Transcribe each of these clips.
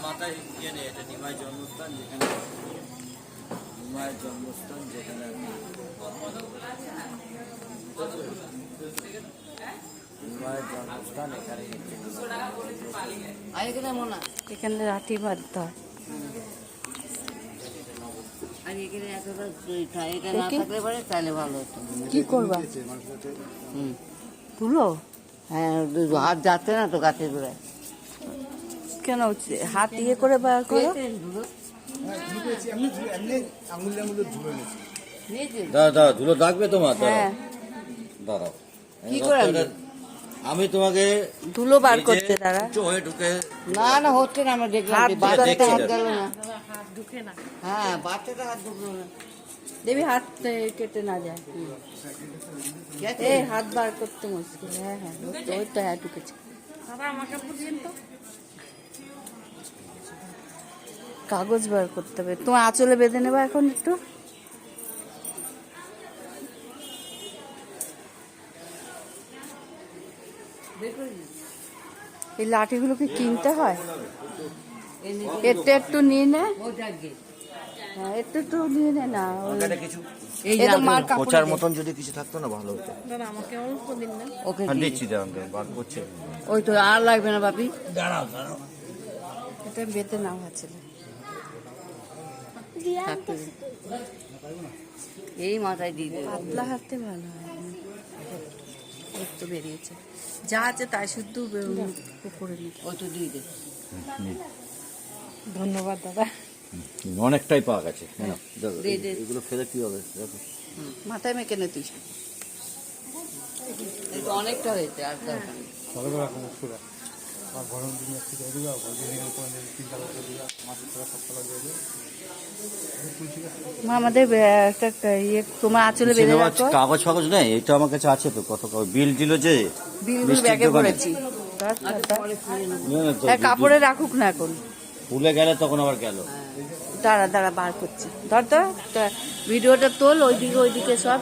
মাথায় ইয়ে নেই, এটা নিমাই জন্মস্থান, যেখানে নিমাইয়ের জন্মস্থান, যেখানে নিমাইয়ের জন্মস্থান, এখানে এখানে লাঠি বাঁধতে হয়। কি করবা? তুলো? হ্যাঁ, হাত যাচ্ছে না তো গাছের গোড়ায়। কেন হাত ইয়ে করে বার করো? দাদা ধুলো লাগবে তোমার? হ্যাঁ, দাঁড়াও, কি করে আমি তোমাকে ধুলো বার করতে তারা। হয়ে ঢুকে না না হচ্ছে না, আমরা দেখলাম হাত বাচ্চাটা হাত দেখছি। গেল না। হ্যাঁ, বাচ্চাটা হাত ঢুকলো না। দেবী হাত কেটে না যায়। ঠিক আছে? এই হাত বার করতে মুশকিল। হ্যাঁ হ্যাঁ, ওই তো হ্যাঁ ঢুকেছে। কাগজ বার করতে হবে। তোমার আঁচলে বেঁধে নেবা এখন একটু। এই লাঠিগুলোকে কিনতে হয়। একটু একটু নিয়ে নে। হ্যাঁ, একটু একটু নিয়ে নে না। কিছু এই তো মার কাপড় কোচার দে। মতন যদি কিছু থাকতো না ভালো হতো। ওকে হ্যাঁ, দিয়ে দিচ্ছি, দাঁড়ান বার করছে। ওই তো আর লাগবে না বাপি। দাঁড়াও দাঁড়াও, এটা বেঁধে নাও আঁচলে। থাকতে দে। এই মাথায় দিয়ে দেবে। পাতলা হাতে ভালো হয়। একটু বেরিয়েছে, যা আছে তাই শুদ্ধ করে নি। ওই তো দিয়ে দে। ধন্যবাদ দাদা। অনেকটাই পাক আছে। দে, দে। এগুলো ফেলে কি হবে? দেখো মাথায় মেখে নে তুই। এই তো অনেকটা হয়েছে, আর দরকার নেই। মা আমাদের একটা ইয়ে তোমার আঁচলে বেঁধে রাখো। কাগজ ফাগজ নেই, এটা আমার কাছে আছে তো। কত বিল দিল যে বিল মিষ্টির ব্যাগে দোকানে। ভরেছি। হ্যাঁ, কাপড়ে রাখুক না এখন। ভুলে গেলে তখন আবার গেল। দাঁড়া দাঁড়া বার করছি। ধর তো ভিডিওটা তোল, ওইদিকে সব।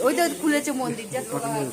ওইটা খুলেছে মন্দির, যা তোলা হয়।